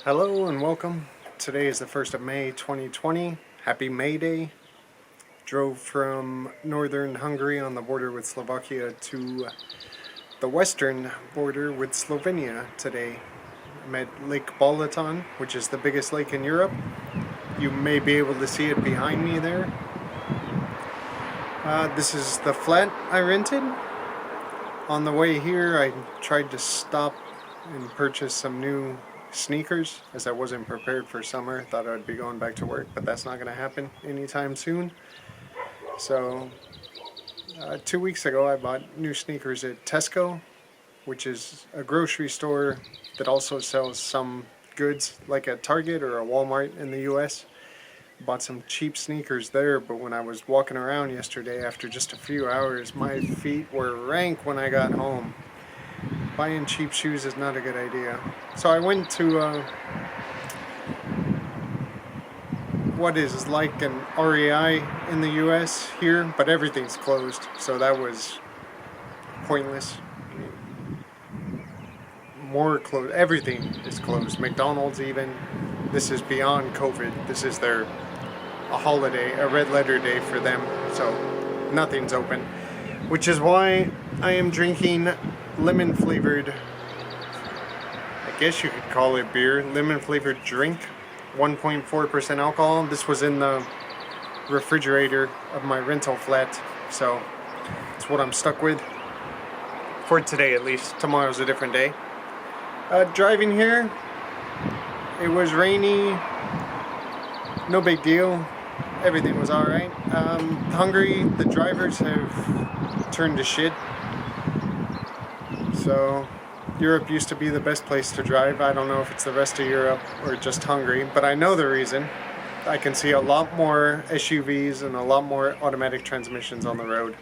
Hello and welcome. Today is the 1st of May 2020. Happy May Day. Drove from northern Hungary on the border with Slovakia to the western border with Slovenia today. I'm at Lake Balaton, which is the biggest lake in Europe. You may be able to see it behind me there. This is the flat I rented. On the way here I tried to stop and purchase some new sneakers as I wasn't prepared for summer. Thought I'd be going back to work, but that's not going to happen anytime soon. So 2 weeks ago I bought new sneakers at Tesco, which is a grocery store that also sells some goods like a Target or a Walmart in the US. Bought some cheap sneakers there, but when I was walking around yesterday after just a few hours, my feet were rank when I got home. Buying cheap shoes is not a good idea. So I went to what is like an REI in the US here, but everything's closed, so that was pointless. More closed. Everything is closed. McDonald's even. This is beyond COVID. This is a holiday, a red letter day for them, so nothing's open. Which is why I am drinking lemon flavored, I guess you could call it beer, lemon flavored drink, 1.4% alcohol. This was in the refrigerator of my rental flat, so it's what I'm stuck with for today at least. Tomorrow's a different day. Driving here, it was rainy, no big deal, everything was alright. Hungary, the drivers have turned to shit. So Europe used to be the best place to drive. I don't know if it's the rest of Europe or just Hungary, but I know the reason. I can see a lot more SUVs and a lot more automatic transmissions on the road.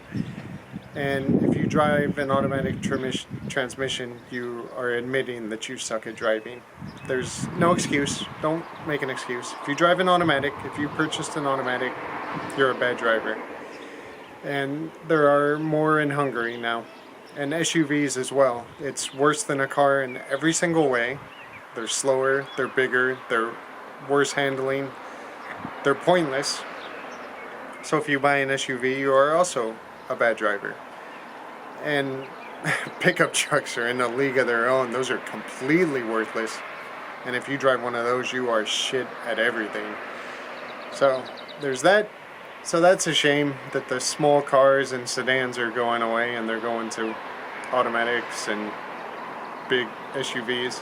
And if you drive an automatic transmission, you are admitting that you suck at driving. There's no excuse. Don't make an excuse. If you drive an automatic, if you purchased an automatic, you're a bad driver. And there are more in Hungary now. And SUVs as well. It's worse than a car in every single way. They're slower, they're bigger, they're worse handling, they're pointless. So if you buy an SUV, you are also a bad driver. And pickup trucks are in a league of their own. Those are completely worthless. And if you drive one of those, you are shit at everything. So there's that. So that's a shame that the small cars and sedans are going away and they're going to automatics and big SUVs.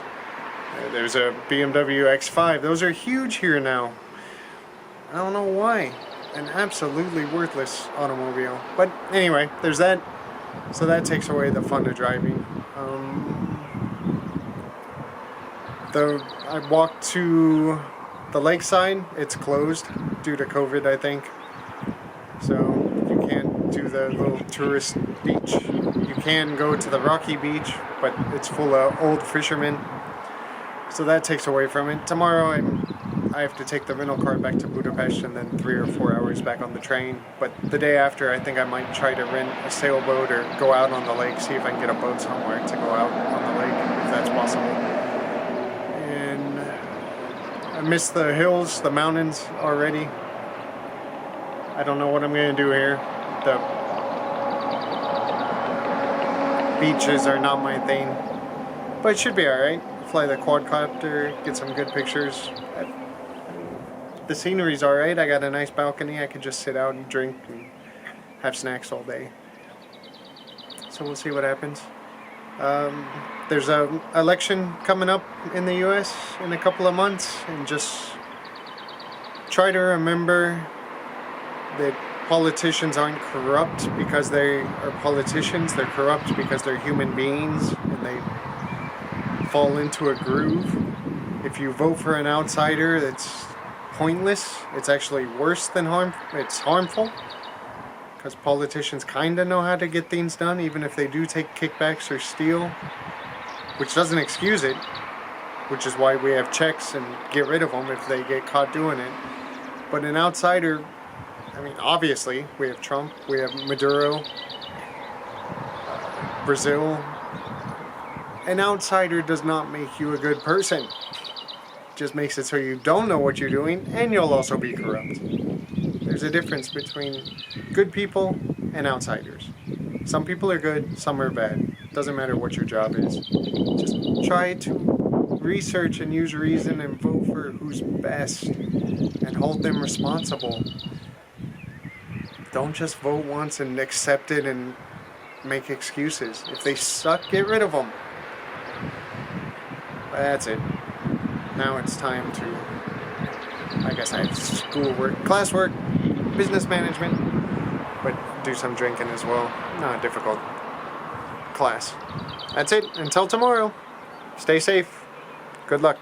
There's a BMW X5. Those are huge here now. I don't know why. An absolutely worthless automobile. But anyway, there's that. So that takes away the fun of driving. I walked to the lakeside. It's closed due to COVID, I think. So you can't do the little tourist beach. You can go to the rocky beach, but it's full of old fishermen. So that takes away from it. Tomorrow I have to take the rental car back to Budapest and then 3 or 4 hours back on the train. But the day after, I think I might try to rent a sailboat or go out on the lake, see if I can get a boat somewhere to go out on the lake, if that's possible. And I miss the hills, the mountains already. I don't know what I'm going to do here. The beaches are not my thing. But it should be alright. Fly the quadcopter, get some good pictures. The scenery's alright. I got a nice balcony. I could just sit out and drink and have snacks all day. So we'll see what happens. There's an election coming up in the US in a couple of months. And just try to remember that politicians aren't corrupt because they are politicians. They're corrupt because they're human beings and they fall into a groove. If you vote for an outsider, that's pointless. It's actually worse than it's harmful because politicians kind of know how to get things done, even if they do take kickbacks or steal, which doesn't excuse it, which is why we have checks and get rid of them if they get caught doing it. But an outsider, I mean, obviously, we have Trump, we have Maduro, Brazil. An outsider does not make you a good person. just makes it so you don't know what you're doing, and you'll also be corrupt. There's a difference between good people and outsiders. Some people are good, some are bad. Doesn't matter what your job is. Just try to research and use reason and vote for who's best and hold them responsible. Don't just vote once and accept it and make excuses. If they suck, get rid of them. That's it. Now it's time to, I guess I have schoolwork, classwork, business management, but do some drinking as well. Not difficult class. That's it. Until tomorrow. Stay safe. Good luck.